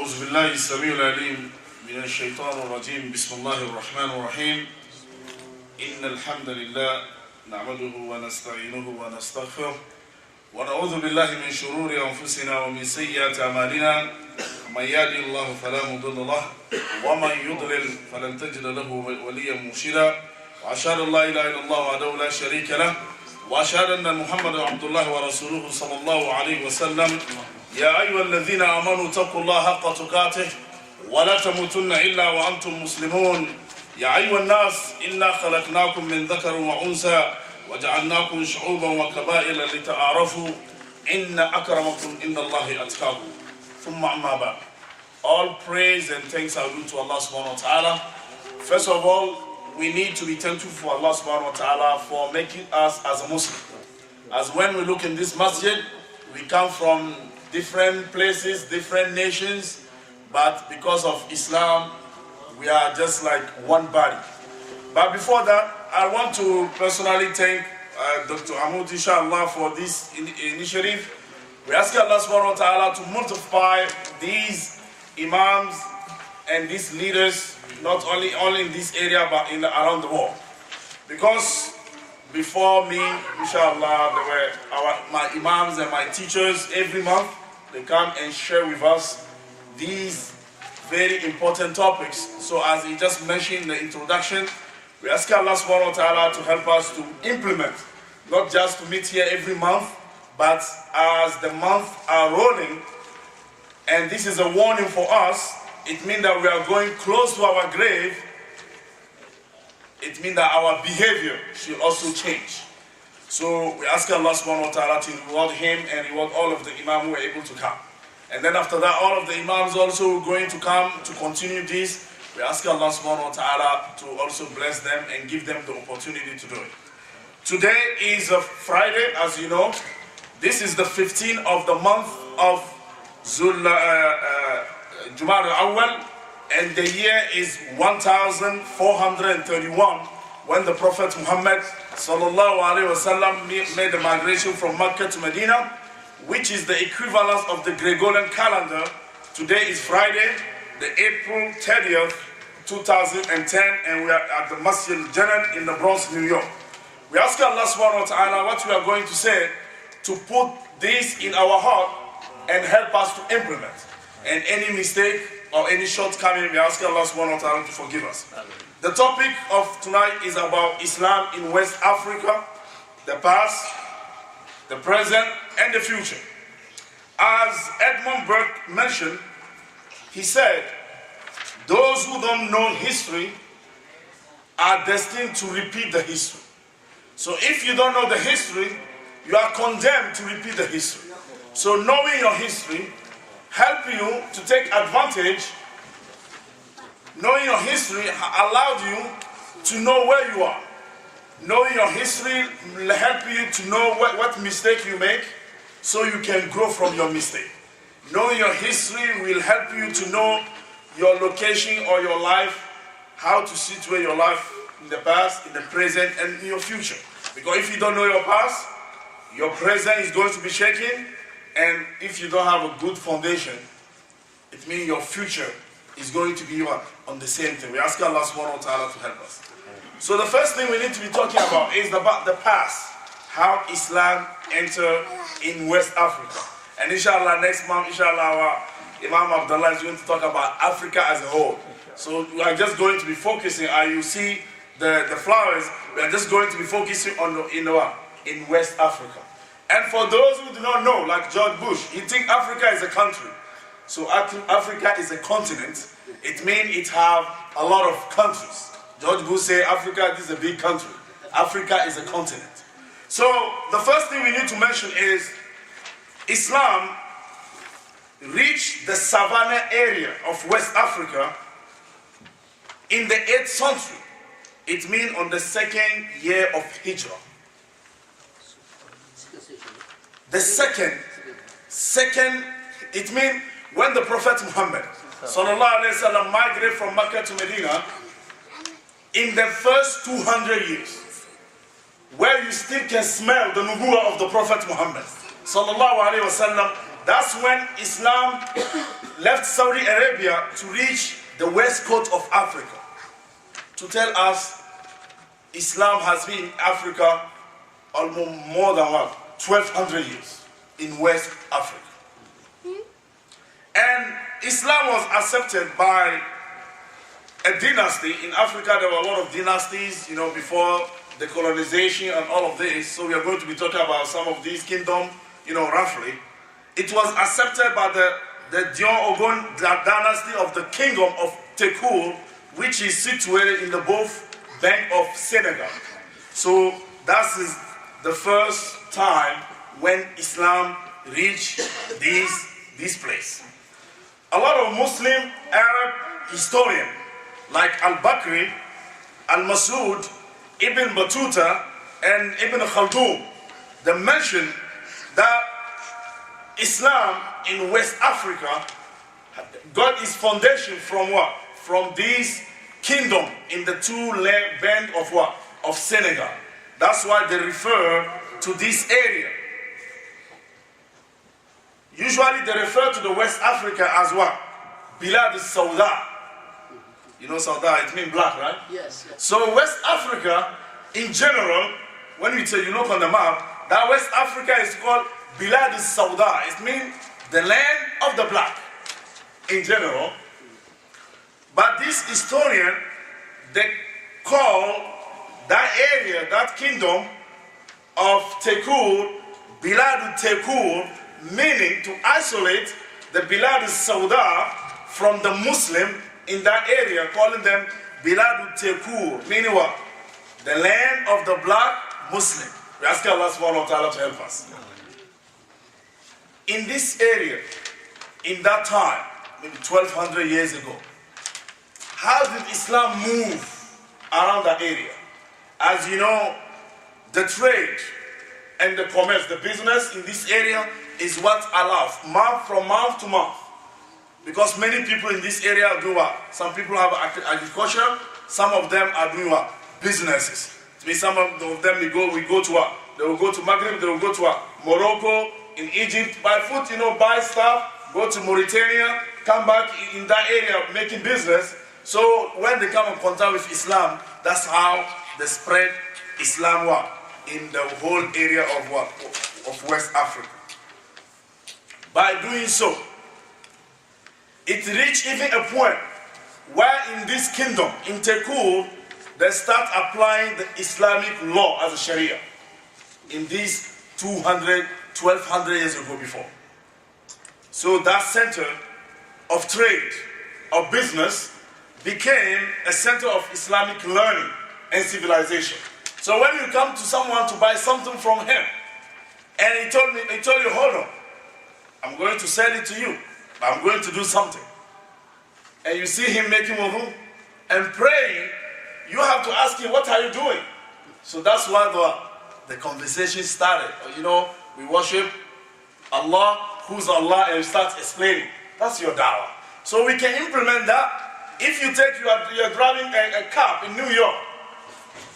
أعوذ بالله السميع العليم من الشيطان الرجيم بسم الله الرحمن الرحيم إن الحمد لله نعمده ونستعينه ونستغفره ونعوذ بالله من شرور أنفسنا ومن سيئات أعمالنا من يهده الله فلا مضل له ومن يضلل فلن تجد له وليا مرشدا وأشهد أن لا إله إلا الله وحده لا شريك له وأشهد أن محمدا عبد الله ورسوله صلى الله عليه وسلم يا أيها الذين آمنوا اتقوا الله حق تقاته ولا تموتن إلا وأنتم مسلمون يا أيها الناس إنا خلقناكم من ذكر وأنثى وجعلناكم شعوبا وقبائل لتعارفوا إن أكرمكم إن الله أتقاكم ثم أما بعد. All praise and thanks are due to Allah subhanahu wa ta'ala. First of all, we need to be thankful for Allah subhanahu wa ta'ala for making us as a Muslim. As when we look in this masjid, we come from different places, different nations, but because of Islam, we are just like one body. But before that, I want to personally thank Dr. Ahmad, inshallah, for this initiative. We ask Allah subhanahu wa ta'ala to multiply these imams and these leaders, not only in this area, but around the world. Because before me, inshallah, there were my imams and my teachers every month. They come and share with us these very important topics. So as he just mentioned in the introduction, we ask Allah subhanahu wa ta'ala to help us to implement, not just to meet here every month, but as the months are rolling, and this is a warning for us, it means that we are going close to our grave. It means that our behavior should also change. So we ask Allah subhanahu wa ta'ala to reward him and reward all of the imams who were able to come. And then after that, all of the imams also going to come to continue this. We ask Allah subhanahu wa ta'ala to also bless them and give them the opportunity to do it. Today is a Friday, as you know. This is the 15th of the month of Jumad al-Awwal, and the year is 1431 when the Prophet Muhammad sallallahu alaihi wasallam made the migration from Mecca to Medina, which is the equivalent of the Gregorian calendar. Today is Friday, the April 30th, 2010, and we are at the MASJID in the Bronx, New York. We ask Allah subhanahu wa ta'ala what we are going to say to put this in our heart and help us to implement. And any mistake or any shortcoming, we ask Allah subhanahu wa ta'ala to forgive us. The topic of tonight is about Islam in West Africa, the past, the present, and the future. As Edmund Burke mentioned, he said, those who don't know history are destined to repeat the history. So if you don't know the history, you are condemned to repeat the history. So knowing your history help you to take advantage. Knowing your history allowed you to know where you are. Knowing your history will help you to know what mistake you make so you can grow from your mistake. Knowing your history will help you to know your location or your life, how to situate your life in the past, in the present, and in your future. Because if you don't know your past, your present is going to be shaken, and if you don't have a good foundation, it means your future is going to be on the same thing. We ask Allah subhanahu wa ta'ala to help us. So the first thing we need to be talking about is about the past, how Islam entered in West Africa. And inshallah next month, inshallah, our Imam Abdullah is going to talk about Africa as a whole. So we are just going to be focusing, you see the flowers, we are just going to be focusing on in West Africa. And for those who do not know, like George Bush, he thinks Africa is a country. So Africa is a continent. It means it have a lot of countries. George Bush say Africa is a big country. Africa is a continent. So the first thing we need to mention is Islam reached the savannah area of West Africa in the 8th century. It means on the 2nd year of Hijrah. The second, it means when the Prophet Muhammad sallallahu alaihi wasallam migrated from Mecca to Medina, in the first 200 years, where you still can smell the nubuwwah of the Prophet Muhammad sallallahu alaihi wasallam, That's when Islam left Saudi Arabia to reach the west coast of Africa. To tell us Islam has been in Africa almost more than 1,200 years in West Africa. And Islam was accepted by a dynasty. In Africa there were a lot of dynasties, before the colonization and all of this. So we are going to be talking about some of these kingdoms, roughly. It was accepted by the Dion Ogon dynasty of the kingdom of Tekour, which is situated in the both bank of Senegal. So that is the first time when Islam reached this place. A lot of Muslim Arab historians like Al-Bakri, Al-Masud, Ibn Battuta, and Ibn Khaldun, they mention that Islam in West Africa got its foundation from what? From this kingdom in the two band of what? Of Senegal. That's why they refer to this area. Usually they refer to the West Africa as what? Bilad al-Sawda. You know Sauda, it means black, right? Yes, yes. So West Africa, in general, when you look on the map, that West Africa is called Bilad al-Sawda. It means the land of the black, in general. But this historian, they call that area, that kingdom of Tekour, Bilad al-Tekour, meaning to isolate the Bilad al-Sawda from the Muslim in that area, calling them Bilad al-Tekour, meaning what? The land of the black Muslim. We ask Allah subhanahu wa ta'ala to help us. In this area, in that time, maybe 1,200 years ago, how did Islam move around that area? As you know, the trade and the commerce, the business in this area is what allows from mouth to mouth. Because many people in this area do what? Some people have agriculture, some of them are doing what? Businesses. To me, some of them we go to what? They will go to Maghreb, they will go to what? Morocco, in Egypt, buy food, buy stuff, go to Mauritania, come back in that area making business. So when they come in contact with Islam, that's how they spread Islam what? In the whole area of what? Of West Africa. By doing so, it reached even a point where in this kingdom, in Tekour, they start applying the Islamic law as a Sharia. In these 1,200 years ago before. So that center of trade, of business, became a center of Islamic learning and civilization. So when you come to someone to buy something from him, and he told you, hold on, I'm going to sell it to you, but I'm going to do something. And you see him making wudu and praying, you have to ask him, what are you doing? So that's why the conversation started. We worship Allah, who's Allah, and you start explaining. That's your da'wah. So we can implement that. If you're driving a car in New York,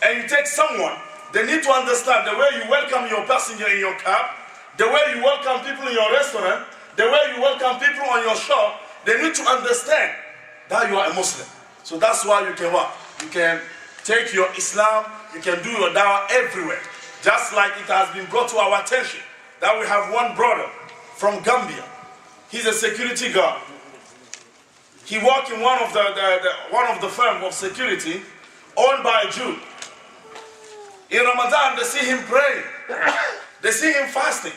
and you take someone, they need to understand the way you welcome your passenger in your car, the way you welcome people in your restaurant, the way you welcome people on your shop. They need to understand that you are a Muslim. So that's why you can what? You can take your Islam, you can do your da'wah everywhere. Just like it has been brought to our attention that we have one brother from Gambia. He's a security guard. He worked in one of the firms of security owned by a Jew. In Ramadan, they see him praying. They see him fasting.